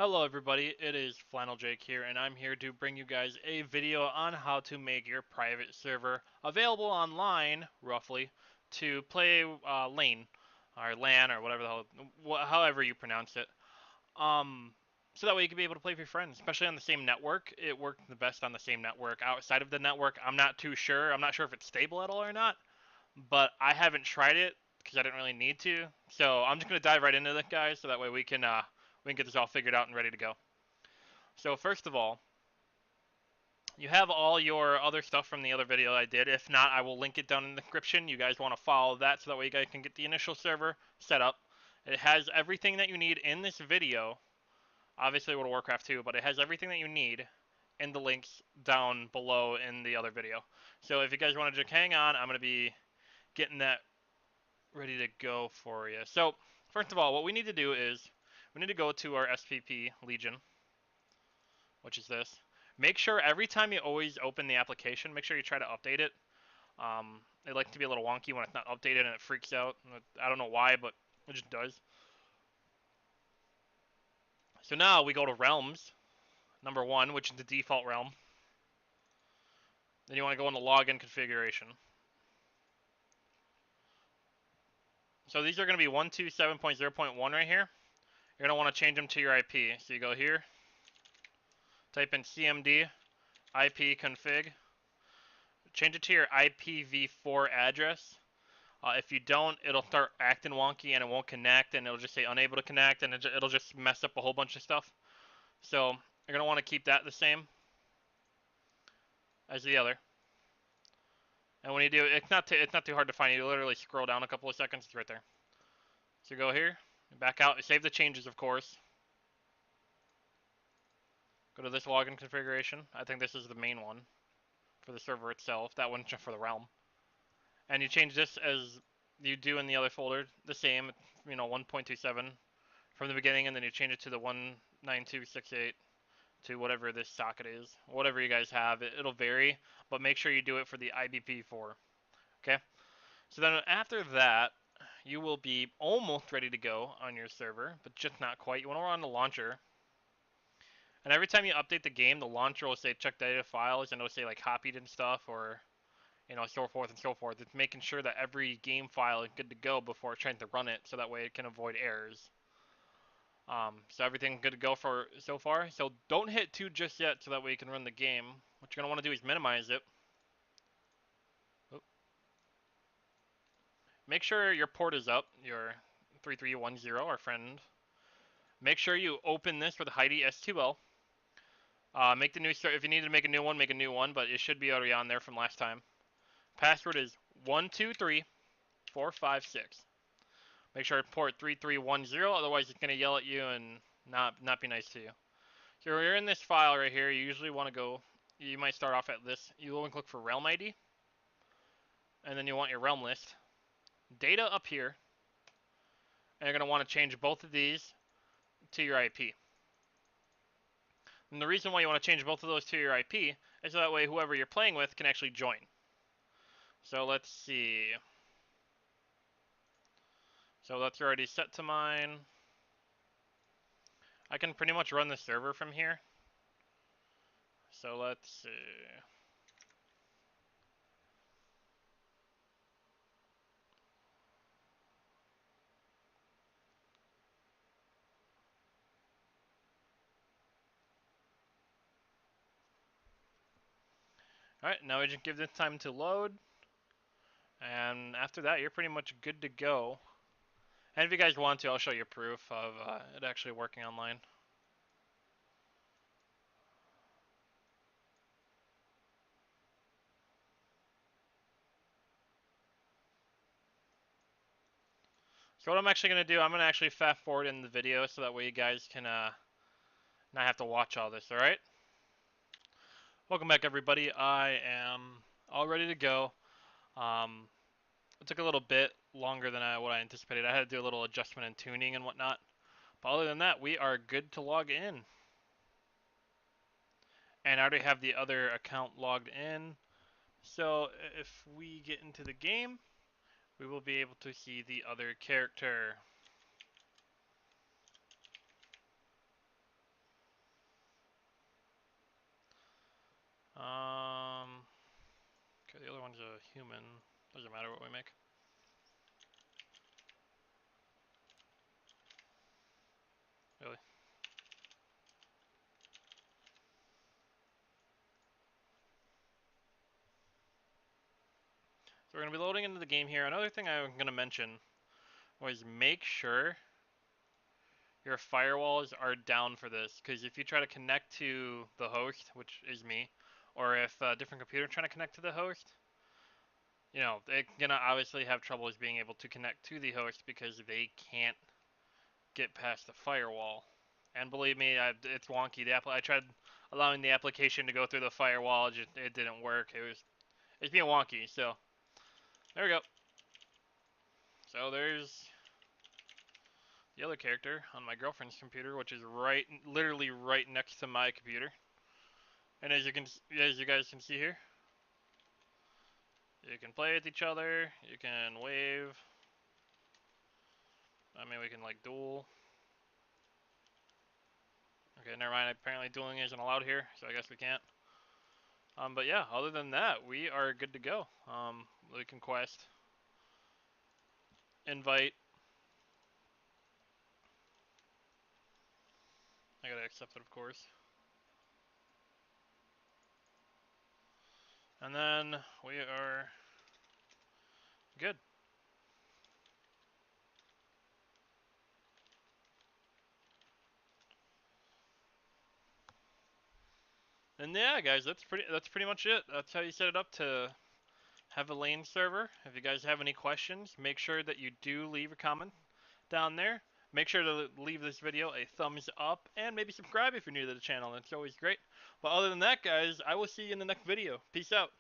Hello everybody, it is Flannel Jake here, and I'm here to bring you guys a video on how to make your private server available online, roughly, to play lane, or LAN, or whatever the hell, however you pronounce it. Um, so that way you can be able to play with your friends, especially on the same network. It worked the best on the same network. Outside of the network, I'm not too sure. I'm not sure if it's stable at all or not, but I haven't tried it because I didn't really need to. So I'm just gonna dive right into it, guys, so that way we can get this all figured out and ready to go. So first of all, you have all your other stuff from the other video I did. If not, I will link it down in the description. You guys want to follow that so that way you guys can get the initial server set up. It has everything that you need in this video. Obviously World of Warcraft 2, but it has everything that you need in the links down below in the other video. So if you guys want to just hang on, I'm going to be getting that ready to go for you. So first of all, what we need to do is we need to go to our SPP Legion, which is this. Make sure every time you always open the application, make sure you try to update it. It likes to be a little wonky when it's not updated and it freaks out. I don't know why, but it just does. So now we go to Realms, number 1, which is the default realm. Then you want to go in the login configuration. So these are going to be 127.0.1 right here. You're going to want to change them to your IP. So you go here, type in cmd IP config, change it to your IPv4 address. If you don't, it'll start acting wonky and it won't connect, and it'll just say unable to connect, and it'll just mess up a whole bunch of stuff. So you're gonna want to keep that the same as the other. And when you do, it's not too hard to find. You literally scroll down a couple of seconds, it's right there. So go here, back out, save the changes, of course. Go to this login configuration. I think this is the main one for the server itself. That one's just for the realm. And you change this as you do in the other folder, the same, 1.27 from the beginning, and then you change it to the 192.68 to whatever this socket is, whatever you guys have. It'll vary, but make sure you do it for the IBP4. Okay? So then after that, you will be almost ready to go on your server, but just not quite. You want to run the launcher. And every time you update the game, the launcher will say check data files, and it'll say like copied and stuff, or so forth and so forth. It's making sure that every game file is good to go before trying to run it, so that way it can avoid errors. So everything good to go for so far. So don't hit 2 just yet, so that way you can run the game. What you're gonna want to do is minimize it. Oop. Make sure your port is up, your 3310, our friend. Make sure you open this with Heidi S2L. Make the new start. If you need to make a new one, but it should be already on there from last time. Password is 123456. Make sure port 3310, otherwise it's gonna yell at you and not be nice to you. So you're in this file right here. You usually want to go. You might start off at this. You want to click for realm ID, and then you want your realm list. Data up here, and you're gonna want to change both of these to your IP. And the reason why you want to change both of those to your IP is so that way whoever you're playing with can actually join. So let's see. So that's already set to mine. I can pretty much run the server from here. So let's see. Alright, now we just give this time to load. And after that, you're pretty much good to go. And if you guys want to, I'll show you proof of it actually working online. So what I'm actually going to do, I'm going to actually fast forward in the video so that way you guys can not have to watch all this, alright? Welcome back everybody, I am all ready to go. It took a little bit longer than what I anticipated. I had to do a little adjustment and tuning and whatnot. But other than that, we are good to log in. And I already have the other account logged in. So if we get into the game, we will be able to see the other character. human. Doesn't matter what we make. Really. So we're going to be loading into the game here. Another thing I'm going to mention was make sure your firewalls are down for this, because if you try to connect to the host, which is me, or if a different computer trying to connect to the host, they're gonna obviously have troubles being able to connect to the host because they can't get past the firewall. And believe me, it's wonky. I tried allowing the application to go through the firewall, it didn't work. It's being wonky. So there we go. So there's the other character on my girlfriend's computer, which is literally right next to my computer. And as you guys can see here, you can play with each other. You can wave. I mean, we can like duel. Okay, never mind. Apparently, dueling isn't allowed here, so I guess we can't. But yeah, other than that, we are good to go. We can quest, invite. I gotta accept it, of course. And then we are good. And yeah, guys, that's pretty much it. That's how you set it up to have a lane server. If you guys have any questions, make sure that you do leave a comment down there. Make sure to leave this video a thumbs up and maybe subscribe if you're new to the channel. That's always great. But other than that, guys, I will see you in the next video. Peace out.